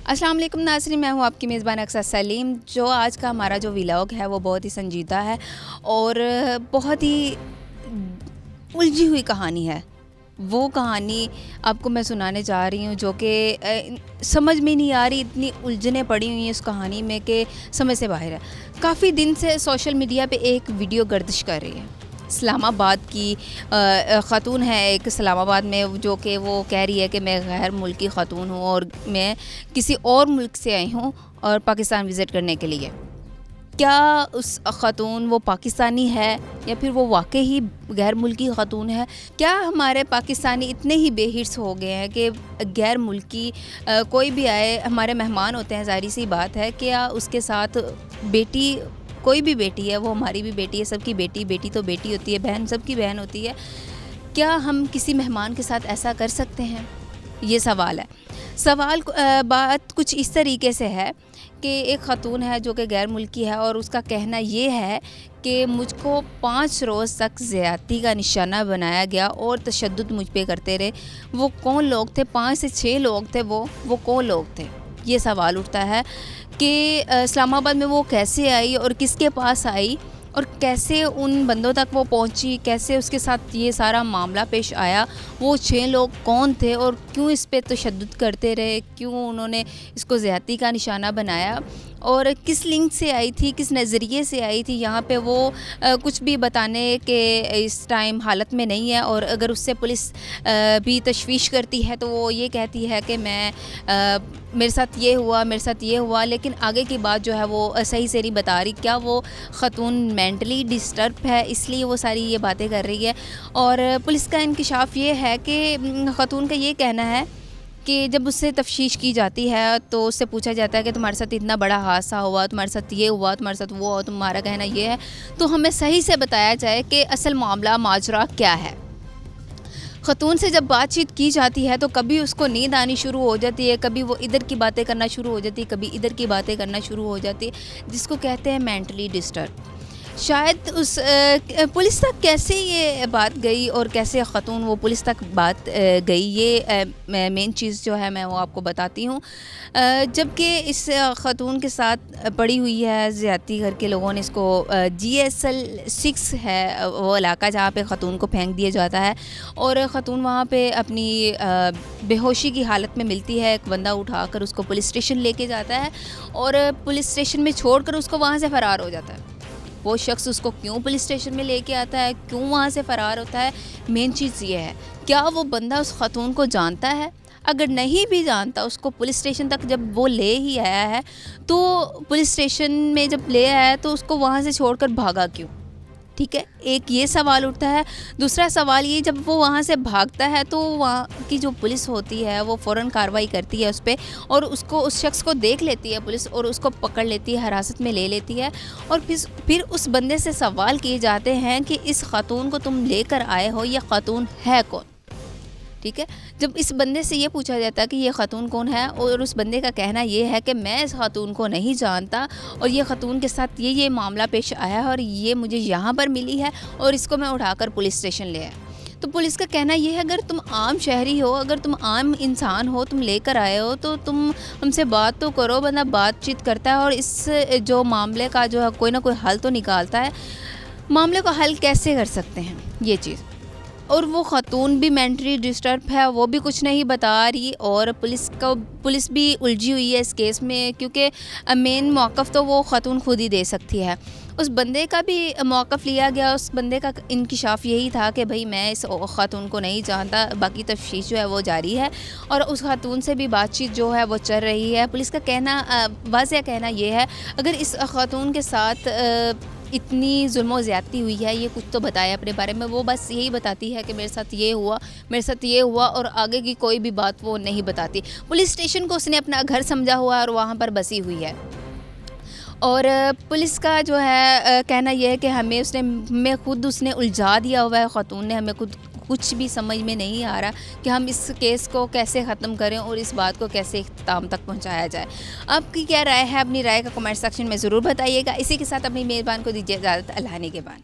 السلام علیکم ناظرین، میں ہوں آپ کی میزبان اقصیٰ سلیم۔ جو آج کا ہمارا جو ولاگ ہے وہ بہت ہی سنجیدہ ہے اور بہت ہی الجھی ہوئی کہانی ہے۔ وہ کہانی آپ کو میں سنانے جا رہی ہوں جو کہ سمجھ میں نہیں آ رہی، اتنی الجھنیں پڑی ہوئی ہیں اس کہانی میں کہ سمجھ سے باہر ہے۔ کافی دن سے سوشل میڈیا پہ ایک ویڈیو گردش کر رہی ہے۔ اسلام آباد کی خاتون ہے ایک، اسلام آباد میں، جو کہ وہ کہہ رہی ہے کہ میں غیر ملکی خاتون ہوں اور میں کسی اور ملک سے آئی ہوں اور پاکستان وزٹ کرنے کے لیے۔ کیا اس خاتون وہ پاکستانی ہے یا پھر وہ واقعی ہی غیر ملکی خاتون ہے؟ کیا ہمارے پاکستانی اتنے ہی بے حرص ہو گئے ہیں کہ غیر ملکی کوئی بھی آئے، ہمارے مہمان ہوتے ہیں، ظاہری سی بات ہے، کیا اس کے ساتھ بیٹی، کوئی بھی بیٹی ہے، وہ ہماری بھی بیٹی ہے، سب کی بیٹی، بیٹی تو بیٹی ہوتی ہے، بہن سب کی بہن ہوتی ہے، کیا ہم کسی مہمان کے ساتھ ایسا کر سکتے ہیں؟ یہ سوال ہے۔ بات کچھ اس طریقے سے ہے کہ ایک خاتون ہے جو کہ غیر ملکی ہے اور اس کا کہنا یہ ہے کہ مجھ کو 5 روز تک زیادتی کا نشانہ بنایا گیا اور تشدد مجھ پہ کرتے رہے۔ وہ کون لوگ تھے؟ 5 سے 6 لوگ تھے، وہ کون لوگ تھے؟ یہ سوال اٹھتا ہے کہ اسلام آباد میں وہ کیسے آئی اور کس کے پاس آئی اور کیسے ان بندوں تک وہ پہنچی، کیسے اس کے ساتھ یہ سارا معاملہ پیش آیا، وہ 6 لوگ کون تھے اور کیوں اس پہ تشدد کرتے رہے، کیوں انہوں نے اس کو زیادتی کا نشانہ بنایا اور کس لنک سے آئی تھی، کس نظریے سے آئی تھی۔ یہاں پہ وہ کچھ بھی بتانے کے اس ٹائم حالت میں نہیں ہے، اور اگر اس سے پولیس بھی تشویش کرتی ہے تو وہ یہ کہتی ہے کہ میرے ساتھ یہ ہوا، لیکن آگے کی بات جو ہے وہ صحیح سے نہیں بتا رہی۔ کیا وہ خاتون مینٹلی ڈسٹرب ہے، اس لیے وہ ساری یہ باتیں کر رہی ہے؟ اور پولیس کا انکشاف یہ ہے کہ خاتون کا یہ کہنا ہے کہ جب اس سے تفتیش کی جاتی ہے تو اس سے پوچھا جاتا ہے کہ تمہارے ساتھ اتنا بڑا حادثہ ہوا، تمہارے ساتھ یہ ہوا، تمہارے ساتھ وہ ہوا، تمہارا کہنا یہ ہے، تو ہمیں صحیح سے بتایا جائے کہ اصل معاملہ ماجرا کیا ہے۔ خاتون سے جب بات چیت کی جاتی ہے تو کبھی اس کو نیند آنی شروع ہو جاتی ہے، کبھی وہ ادھر کی باتیں کرنا شروع ہو جاتی ہے، کبھی ادھر کی باتیں کرنا شروع ہو جاتی ہے، جس کو کہتے ہیں مینٹلی ڈسٹرب۔ شاید اس پولیس تک کیسے یہ بات گئی اور کیسے خاتون وہ پولیس تک بات گئی، یہ مین چیز جو ہے میں وہ آپ کو بتاتی ہوں۔ جبکہ اس خاتون کے ساتھ پڑی ہوئی ہے زیادتی کر کے لوگوں نے اس کو GSL 6 ہے وہ علاقہ جہاں پہ خاتون کو پھینک دیا جاتا ہے، اور خاتون وہاں پہ اپنی بے ہوشی کی حالت میں ملتی ہے، ایک بندہ اٹھا کر اس کو پولیس اسٹیشن لے کے جاتا ہے اور پولیس اسٹیشن میں چھوڑ کر اس کو وہاں سے فرار ہو جاتا ہے۔ وہ شخص اس کو کیوں پولیس اسٹیشن میں لے کے آتا ہے، کیوں وہاں سے فرار ہوتا ہے، مین چیز یہ ہے، کیا وہ بندہ اس خاتون کو جانتا ہے؟ اگر نہیں بھی جانتا، اس کو پولیس اسٹیشن تک جب وہ لے ہی آیا ہے تو پولیس اسٹیشن میں جب لے آیا ہے تو اس کو وہاں سے چھوڑ کر بھاگا کیوں؟ ٹھیک ہے، ایک یہ سوال اٹھتا ہے۔ دوسرا سوال یہ، جب وہ وہاں سے بھاگتا ہے تو وہاں کی جو پولیس ہوتی ہے وہ فوراً کارروائی کرتی ہے اس پہ، اور اس شخص کو دیکھ لیتی ہے پولیس اور اس کو پکڑ لیتی ہے، حراست میں لے لیتی ہے، اور پھر اس بندے سے سوال کیے جاتے ہیں کہ اس خاتون کو تم لے کر آئے ہو، یہ خاتون ہے کون؟ ٹھیک ہے، جب اس بندے سے یہ پوچھا جاتا ہے کہ یہ خاتون کون ہے، اور اس بندے کا کہنا یہ ہے کہ میں اس خاتون کو نہیں جانتا اور یہ خاتون کے ساتھ یہ معاملہ پیش آیا ہے اور یہ مجھے یہاں پر ملی ہے اور اس کو میں اٹھا کر پولیس اسٹیشن لے آیا۔ تو پولیس کا کہنا یہ ہے، اگر تم عام شہری ہو، اگر تم عام انسان ہو، تم لے کر آئے ہو تو تم ہم سے بات تو کرو۔ بندہ بات چیت کرتا ہے اور اس جو معاملے کا جو ہے کوئی نہ کوئی حل تو نکالتا ہے۔ معاملے کو حل کیسے کر سکتے ہیں یہ چیز؟ اور وہ خاتون بھی مینٹلی ڈسٹرب ہے، وہ بھی کچھ نہیں بتا رہی، اور پولیس بھی الجھی ہوئی ہے اس کیس میں، کیونکہ مین موقف تو وہ خاتون خود ہی دے سکتی ہے۔ اس بندے کا بھی موقف لیا گیا، اس بندے کا انکشاف یہی تھا کہ بھئی میں اس خاتون کو نہیں جانتا، باقی تفتیش جو ہے وہ جاری ہے، اور اس خاتون سے بھی بات چیت جو ہے وہ چل رہی ہے۔ پولیس کا کہنا، واضح کہنا یہ ہے، اگر اس خاتون کے ساتھ اتنی ظلم و زیادتی ہوئی ہے، یہ کچھ تو بتایا اپنے بارے میں، وہ بس یہی بتاتی ہے کہ میرے ساتھ یہ ہوا اور آگے کی کوئی بھی بات وہ نہیں بتاتی۔ پولیس اسٹیشن کو اس نے اپنا گھر سمجھا ہوا ہے اور وہاں پر بسی ہوئی ہے، اور پولیس کا جو ہے کہنا یہ ہے کہ ہمیں خود اس نے الجھا دیا ہوا ہے خاتون نے، ہمیں خود کچھ بھی سمجھ میں نہیں آ رہا کہ ہم اس کیس کو کیسے ختم کریں اور اس بات کو کیسے اختتام تک پہنچایا جائے۔ آپ کی کیا رائے ہے؟ اپنی رائے کا کمنٹ سیکشن میں ضرور بتائیے گا۔ اسی کے ساتھ اپنی میزبان کو دیجیے اجازت۔ اللہ نگہبان۔